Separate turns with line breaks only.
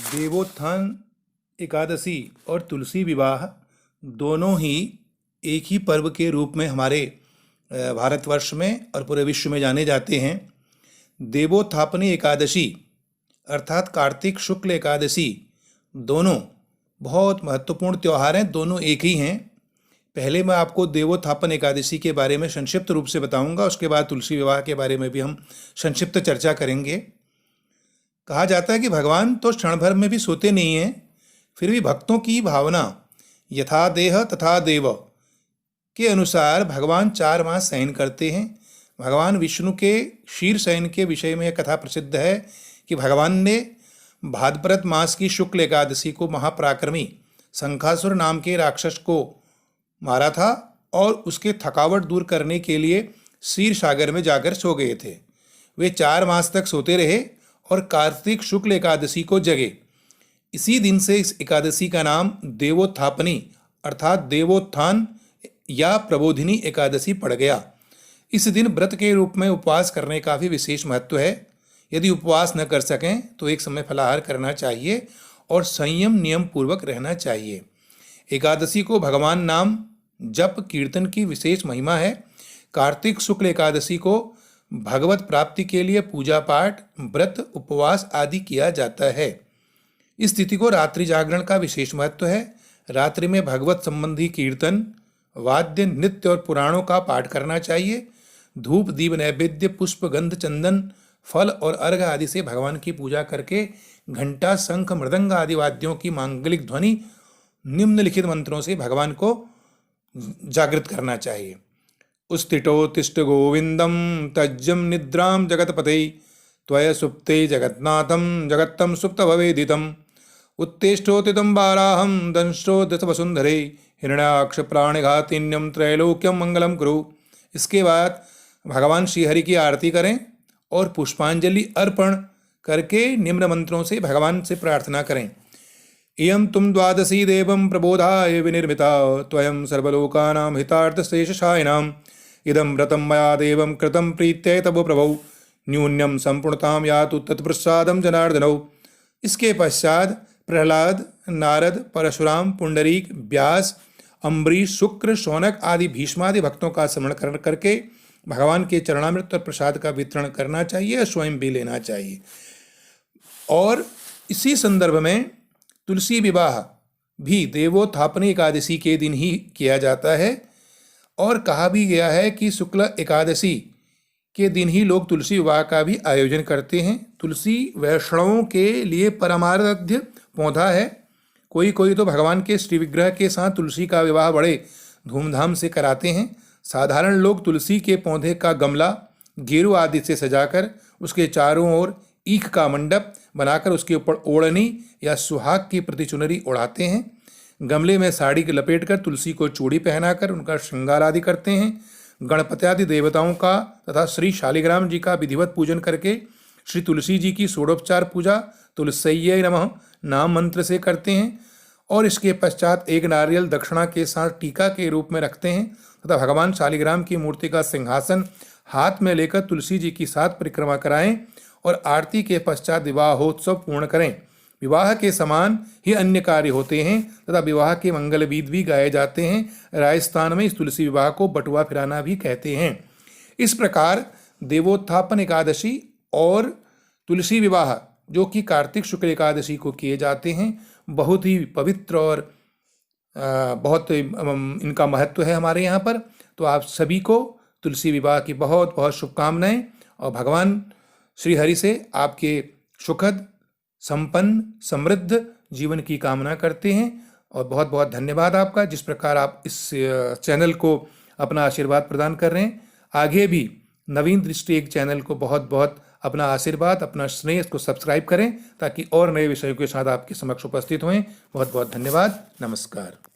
देवोत्थान एकादशी और तुलसी विवाह दोनों ही एक ही पर्व के रूप में हमारे भारतवर्ष में और पूरे विश्व में जाने जाते हैं। देवोत्थापनी एकादशी अर्थात कार्तिक शुक्ल एकादशी दोनों बहुत महत्वपूर्ण त्यौहार हैं, दोनों एक ही हैं। पहले मैं आपको देवोत्थापन एकादशी के बारे में संक्षिप्त रूप से बताऊंगा, उसके बाद तुलसी विवाह के बारे में भी हम संक्षिप्त चर्चा करेंगे। कहा जाता है कि भगवान तो क्षण भर में भी सोते नहीं हैं, फिर भी भक्तों की भावना यथा देह तथा देव के अनुसार भगवान 4 मास शयन करते हैं। भगवान विष्णु के क्षीर शयन के विषय में यह कथा प्रसिद्ध है कि भगवान ने भाद्रपद मास की शुक्ल एकादशी को महापराक्रमी शंखासुर नाम के राक्षस को मारा था और उसके थकावट दूर करने के लिए क्षीर सागर में जाकर सो गए थे। वे 4 मास तक सोते रहे और कार्तिक शुक्ल एकादशी को जगे। इसी दिन से इस एकादशी का नाम देवोत्थापनी अर्थात देवोत्थान या प्रबोधिनी एकादशी पड़ गया। इस दिन व्रत के रूप में उपवास करने का भी विशेष महत्व है। यदि उपवास न कर सकें तो एक समय फलाहार करना चाहिए और संयम नियम पूर्वक रहना चाहिए। एकादशी को भगवान नाम जप कीर्तन की विशेष महिमा है। कार्तिक शुक्ल एकादशी को भगवत प्राप्ति के लिए पूजा पाठ व्रत उपवास आदि किया जाता है। इस तिथि को रात्रि जागरण का विशेष महत्व है। रात्रि में भगवत संबंधी कीर्तन वाद्य नृत्य और पुराणों का पाठ करना चाहिए। धूप दीप नैवेद्य पुष्प गंध चंदन फल और अर्घ आदि से भगवान की पूजा करके घंटा शंख मृदंग आदि वाद्यों की मांगलिक ध्वनि निम्नलिखित मंत्रों से भगवान को जागृत करना चाहिए। उत्तिष्ठ गोविंदम तज्जम निद्राम जगतपते त्वय सुप्ते जगन्नाथम जगत्तम सुप्त भवेदितम उत्तिष्ठोतितम बाराहम दंष्टो दश वसुंधरे हिरण्याक्ष प्राणघातिन्यम त्रैलोक्यम मंगलम कुरु। इसके बाद भगवान श्रीहरि की आरती करें और पुष्पांजलि अर्पण करके निम्न मंत्रों से भगवान से प्रार्थना करें। इयं तुम द्वादशी देवं प्रबोधाय विनिर्मिता त्वयं सर्वलोकानां हितार्थशेषशायिनाम् इदं व्रतं मया देवं कृतं प्रीत्यै तव प्रभौ न्यून्यं संपूर्णतां यातु तत्प्रसादं जनार्दनौ। इसके पश्चात प्रहलाद नारद परशुराम पुंडरीक व्यास अम्बरीश शुक्र शौनक आदि भीष्मादि भक्तों का स्मरण करके भगवान के चरणामृत और प्रसाद का वितरण करना चाहिए, स्वयं भी लेना चाहिए। और इसी संदर्भ में तुलसी विवाह भी देवोत्थापनी एकादशी के दिन ही किया जाता है और कहा भी गया है कि शुक्ल एकादशी के दिन ही लोग तुलसी विवाह का भी आयोजन करते हैं। तुलसी वैष्णवों के लिए परमाराध्य पौधा है। कोई कोई तो भगवान के श्री विग्रह के साथ तुलसी का विवाह बड़े धूमधाम से कराते हैं। साधारण लोग तुलसी के पौधे का गमला गेरू आदि से सजाकर उसके चारों ओर ईख का मंडप बनाकर उसके ऊपर ओढ़नी या सुहाग की प्रतिचुनरी ओढ़ाते हैं। गमले में साड़ी के लपेटकर तुलसी को चूड़ी पहनाकर उनका श्रृंगार आदि करते हैं। गणपति आदि देवताओं का तथा श्री शालिग्राम जी का विधिवत पूजन करके श्री तुलसी जी की षोडोपचार पूजा तुलसैये नमः नाम मंत्र से करते हैं और इसके पश्चात एक नारियल दक्षिणा के साथ टीका के रूप में रखते हैं तथा भगवान शालिग्राम की मूर्ति का सिंहासन हाथ में लेकर तुलसी जी की 7 परिक्रमा कराएं और आरती के पश्चात विवाहोत्सव पूर्ण करें। विवाह के समान ही अन्य कार्य होते हैं तथा विवाह के मंगल गीत भी गाए जाते हैं। राजस्थान में इस तुलसी विवाह को बटुआ फिराना भी कहते हैं। इस प्रकार देवोत्थापन एकादशी और तुलसी विवाह जो कि कार्तिक शुक्ल एकादशी को किए जाते हैं बहुत ही पवित्र और बहुत इनका महत्व है हमारे यहाँ पर। तो आप सभी को तुलसी विवाह की बहुत बहुत शुभकामनाएं और भगवान श्री हरि से आपके सुखद संपन्न समृद्ध जीवन की कामना करते हैं। और बहुत बहुत धन्यवाद आपका, जिस प्रकार आप इस चैनल को अपना आशीर्वाद प्रदान कर रहे हैं। आगे भी नवीन दृष्टि एक चैनल को बहुत बहुत अपना आशीर्वाद अपना स्नेह को सब्सक्राइब करें ताकि और नए विषयों के साथ आपके समक्ष उपस्थित हों। बहुत बहुत धन्यवाद। नमस्कार।